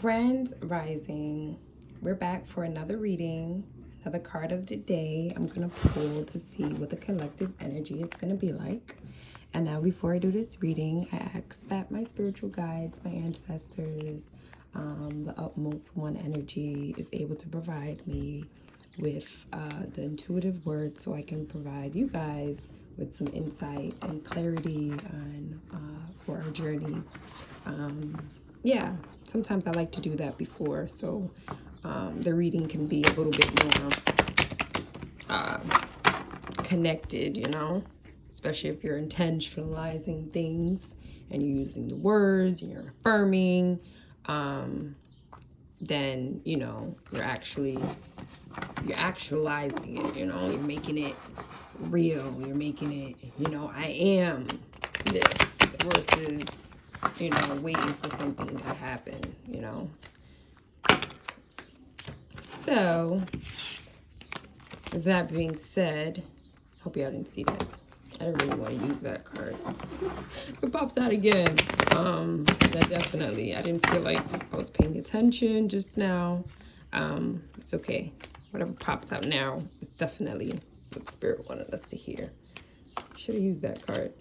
Grand Rising. We're back for another reading, another card of the day. I'm going to pull to see what the collective energy is going to be like. And now before I do this reading, I ask that my spiritual guides, my ancestors, the utmost one energy is able to provide me with the intuitive words so I can provide you guys with some insight and clarity on for our journeys. Yeah, sometimes I like to do that before, so the reading can be a little bit more connected, you know, especially if you're intentionalizing things and you're using the words and you're affirming, then, you know, you're actualizing it, you know, you're making it real, you're making it, you know, I am this versus, you know, waiting for something to happen, you know. So, with that being said, hope y'all didn't see that. I didn't really want to use that card. It pops out again. That definitely, I didn't feel like I was paying attention just now. It's okay. Whatever pops out now, it's definitely what Spirit wanted us to hear. Should have used that card.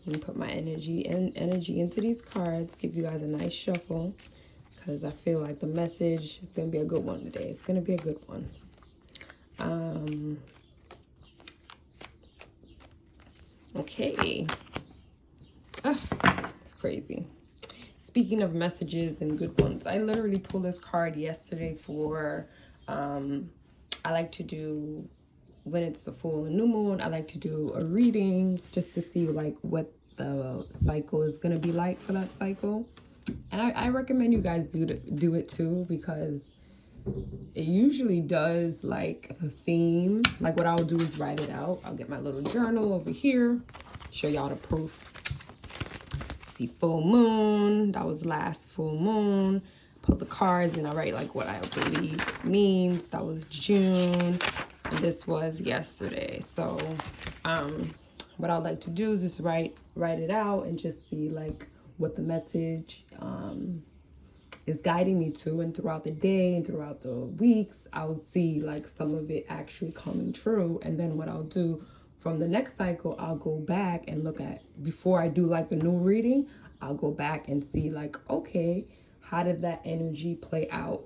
Let me put my energy into these cards, give you guys a nice shuffle, because I feel like the message is going to be a good one today. It's going to be a good one. Okay. It's crazy. Speaking of messages and good ones, I literally pulled this card yesterday for, I like to do, when it's the full and new moon, I like to do a reading just to see like what the cycle is going to be like for that cycle. And I recommend you guys do it too, because it usually does like the theme. Like what I'll do is write it out. I'll get my little journal over here, show y'all the proof. See, full moon, that was last full moon. Pull the cards and I write like what I believe it means. That was June and this was yesterday. So what I like to do is just write it out and just see like what the message is guiding me to, and throughout the day and throughout the weeks I'll see like some of it actually coming true. And then what I'll do from the next cycle, I'll go back and look at, before I do like the new reading, I'll go back and see like, okay, how did that energy play out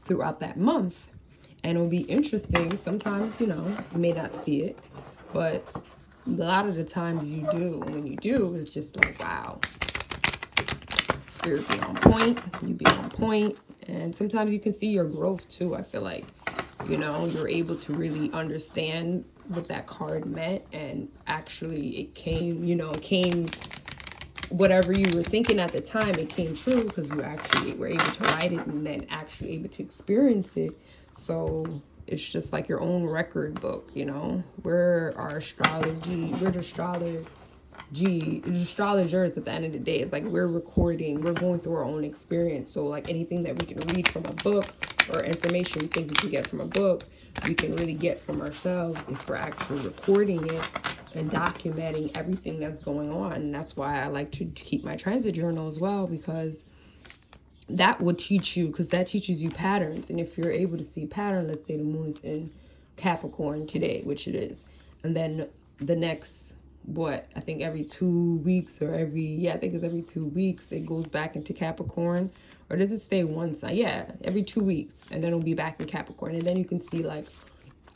throughout that month? And it'll be interesting. Sometimes, you know, you may not see it, but a lot of the times you do. And when you do, it's just like, wow, Spirit be on point, you be on point. And sometimes you can see your growth too. I feel like, you know, you're able to really understand what that card meant, and actually it came, you know, it came, whatever you were thinking at the time, it came true because you actually were able to write it and then actually able to experience it. So it's just like your own record book, you know. We're the astrologers at the end of the day. It's like we're recording, we're going through our own experience. So like anything that we can read from a book or information we think we can get from a book, we can really get from ourselves if we're actually recording it and documenting everything that's going on. And that's why I like to keep my transit journal as well, because that will teach you, because that teaches you patterns. And if you're able to see pattern, let's say the moon is in Capricorn today, which it is, and then the next, what, I think every 2 weeks or I think it's every 2 weeks it goes back into Capricorn. Or does it stay one side? Yeah, every 2 weeks, and then it'll be back in Capricorn. And then you can see like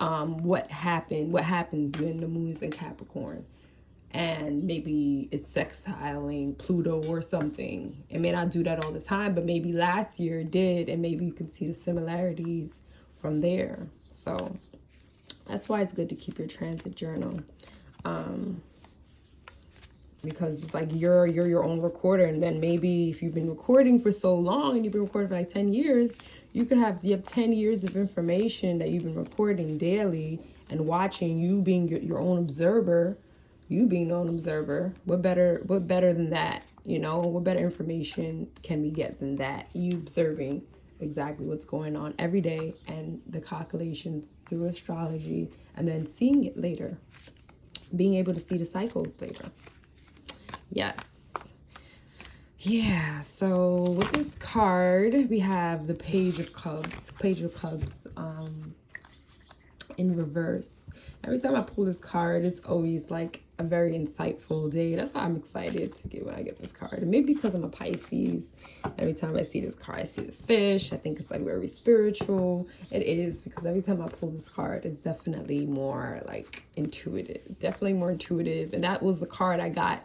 what happens when the moon is in Capricorn, and maybe it's sextiling Pluto or something. It may not do that all the time, but maybe last year it did, and maybe you can see the similarities from there. So that's why it's good to keep your transit journal, because it's like you're your own recorder. And then maybe if you've been recording for so long and you've been recording for like 10 years, you have 10 years of information that you've been recording daily and watching, you being your own observer. What better than that? You know, what better information can we get than that? You observing exactly what's going on every day, and the calculations through astrology, and then seeing it later, being able to see the cycles later. Yes. Yeah, so with this card, we have the Page of Cups. Page of Cups in reverse. Every time I pull this card, it's always like a very insightful day. That's why I'm excited to get when I get this card. And maybe because I'm a Pisces, every time I see this card, I see the fish. I think it's like very spiritual. It is, because every time I pull this card, it's definitely more like intuitive. Definitely more intuitive. And that was the card I got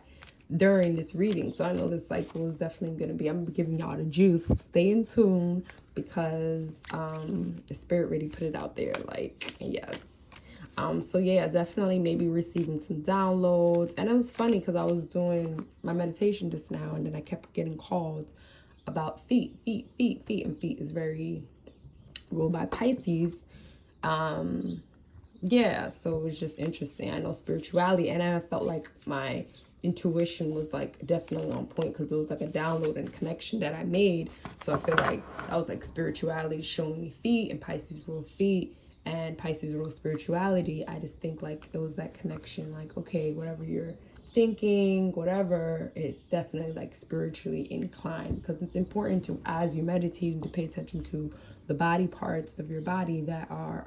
during this reading. So I know this cycle is definitely going to be, I'm giving y'all the juice. Stay in tune, because the spirit really put it out there. Like, yes. So yeah, definitely maybe receiving some downloads. And it was funny because I was doing my meditation just now, and then I kept getting calls about feet. And feet is very ruled by Pisces. Yeah, so it was just interesting. I know spirituality, and I felt like my intuition was like definitely on point, because it was like a download and connection that I made. So I feel like that was like spirituality showing me feet, and Pisces rule feet, and Pisces rule spirituality. I just think like it was that connection, like, okay, whatever you're thinking, whatever, it's definitely like spiritually inclined, because it's important to, as you meditate, to pay attention to the body parts of your body that are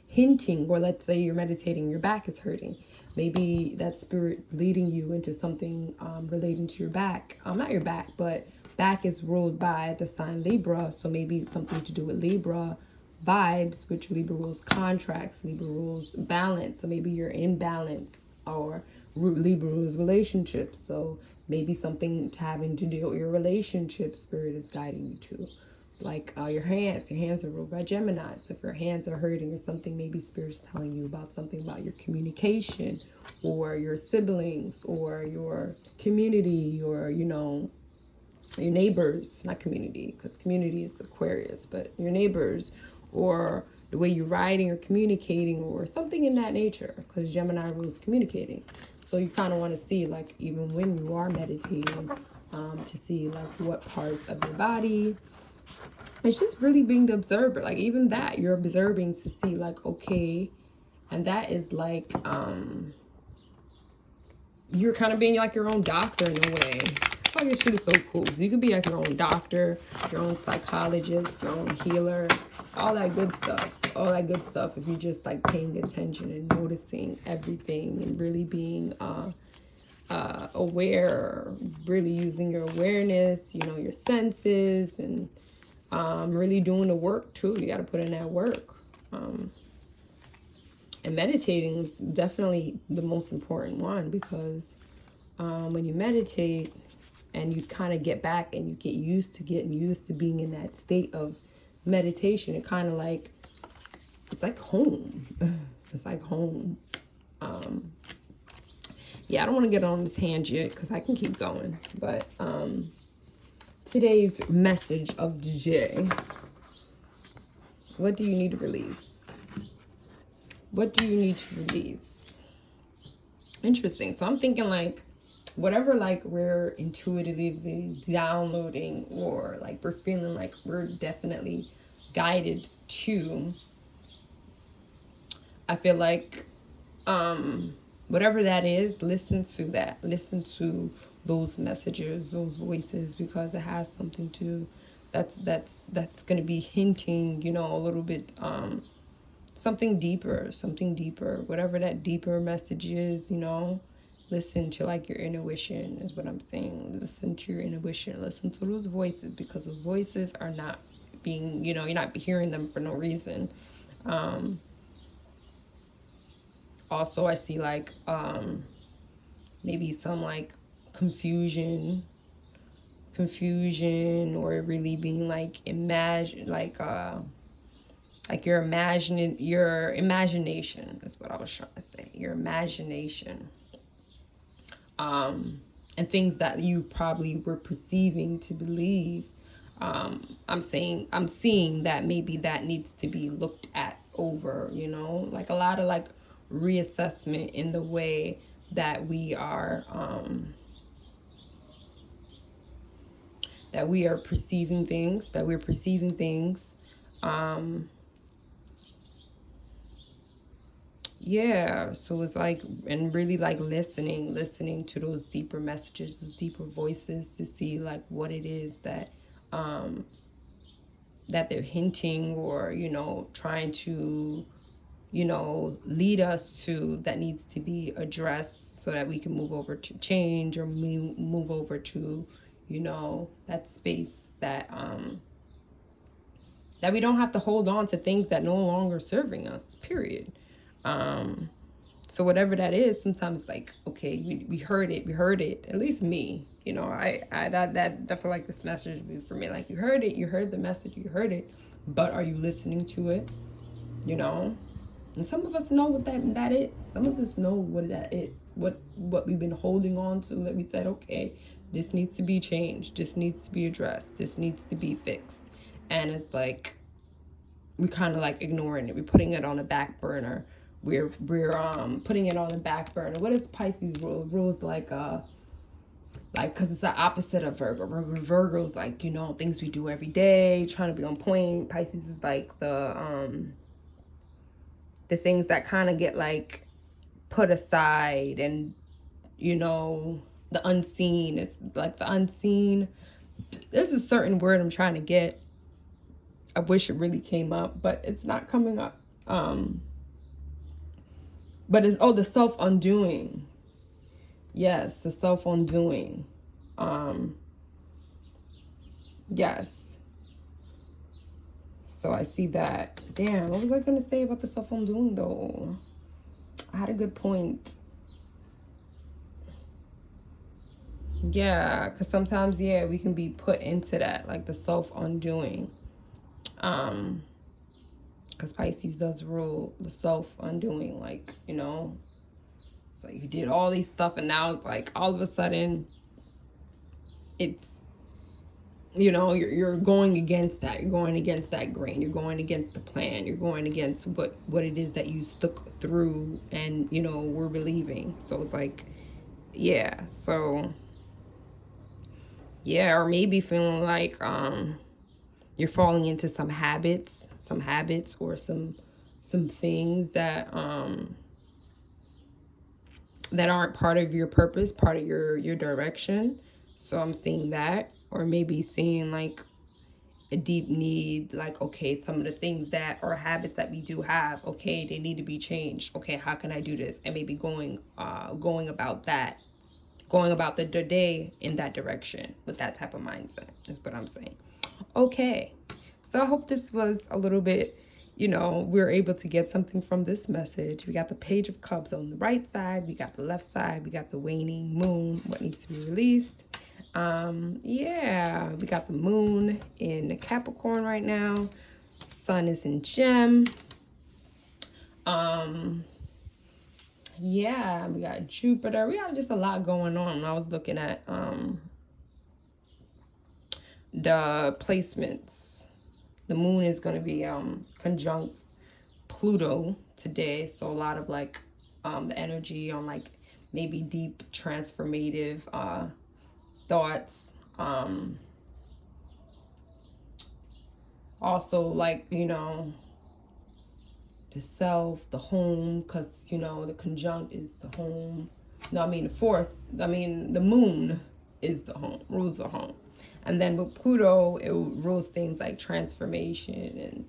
hinting, or let's say you're meditating, your back is hurting. Maybe that spirit leading you into something relating to your back. Not your back, but back is ruled by the sign Libra. So maybe it's something to do with Libra vibes, which Libra rules contracts, Libra rules balance. So maybe you're in balance, or Libra rules relationships. So maybe something having to do with your relationship, spirit is guiding you to. Like your hands are ruled by Gemini. So if your hands are hurting or something, maybe spirit's telling you about something about your communication, or your siblings, or your community, or, you know, your neighbors. Not community, because community is Aquarius, but your neighbors, or the way you're writing or communicating, or something in that nature, because Gemini rules communicating. So you kind of want to see, like, even when you are meditating, to see like what parts of your body. It's just really being the observer. Like, even that, you're observing to see like, okay, and that is like you're kind of being like your own doctor in a way. I guess shit is so cool. So you could be like your own doctor, your own psychologist, your own healer, all that good stuff. All that good stuff if you're just like paying attention and noticing everything, and really being aware, really using your awareness, you know, your senses, and really doing the work too. You got to put in that work. And meditating is definitely the most important one, because when you meditate and you kind of get back and you get used to getting used to being in that state of meditation, it kind of like, it's like home. It's like home. Yeah, I don't want to get on this tangent because I can keep going, but today's message of the day. What do you need to release? What do you need to release? Interesting. So I'm thinking like, whatever like we're intuitively downloading, or like we're feeling like we're definitely guided to, I feel like whatever that is, listen to that. Listen to those messages, those voices, because it has something to, that's going to be hinting, you know, a little bit something deeper, whatever that deeper message is, you know. Listen to like your intuition is what I'm saying. Listen to your intuition. Listen to those voices, because those voices are not being, you know, you're not hearing them for no reason. Also, I see like maybe some like confusion, or really being like your imagination is what I was trying to say. Your imagination. And things that you probably were perceiving to believe. I'm seeing that maybe that needs to be looked at over, you know, like a lot of like reassessment in the way that we are perceiving things, yeah, so it's like, and really like listening to those deeper messages, those deeper voices, to see like what it is that um that they're hinting, or trying to lead us to, that needs to be addressed, so that we can move over to change, or move over to that space that we don't have to hold on to things that no longer serving us, period. um so whatever that is, sometimes like, okay, we heard it, at least me, I that feel like this message would be for me, like, you heard it, you heard the message, you heard it, but are you listening to it? And some of us know what that is. Some of us know what that is, what we've been holding on to, that we said, okay, this needs to be changed, this needs to be addressed, this needs to be fixed. And it's like, we kind of like ignoring it, we're putting it on a back burner, we're putting it on the back burner. What is Pisces rule? Rules like because it's the opposite of Virgo. Virgo's like, things we do every day, trying to be on point. Pisces is like the things that kind of get like put aside, and the unseen is like the unseen. There's a certain word I'm trying to get. I wish it really came up, but it's not coming up. But it's the self-undoing. Yes, the self-undoing. Yes. So I see that. Damn, what was I gonna say about the self-undoing though? I had a good point. Yeah, because sometimes, yeah, we can be put into that, like the self-undoing. Because Pisces does rule the self-undoing, like, it's like you did all these stuff, and now it's like all of a sudden it's, you're going against that. You're going against that grain. You're going against the plan. You're going against what it is that you stuck through and, were believing. So it's like, yeah. So, yeah, or maybe feeling like you're falling into some habits, or some things that that aren't part of your purpose, part of your direction. So I'm seeing that. Or maybe seeing like a deep need, like, okay, some of the things that are habits that we do have, okay, they need to be changed. Okay, how can I do this? And maybe going about the day in that direction with that type of mindset is what I'm saying. Okay, so I hope this was a little bit, we were able to get something from this message. We got the Page of Cups on the right side, we got the left side, we got the waning moon, what needs to be released. Yeah, we got the moon in Capricorn right now, sun is in Gem. Yeah, we got Jupiter. We got just a lot going on. I was looking at the placements. The moon is going to be conjunct Pluto today, so a lot of like the energy on like maybe deep transformative thoughts. Also like, the self, the home, because the conjunct is the home. No, I mean the moon is the home, rules the home. And then with Pluto, it rules things like transformation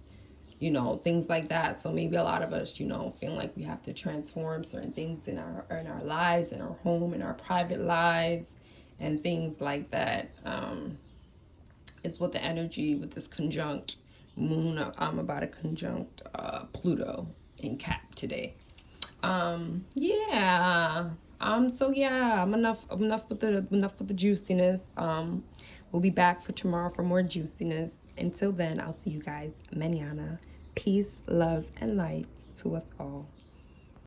and things like that. So maybe a lot of us, feeling like we have to transform certain things in our lives, in our home, in our private lives, and things like that. Is what the energy with this conjunct moon, I'm about to conjunct Pluto in Cap today. Yeah. So yeah, I'm enough with the juiciness. We'll be back for tomorrow for more juiciness. Until then, I'll see you guys mañana. Peace, love, and light to us all.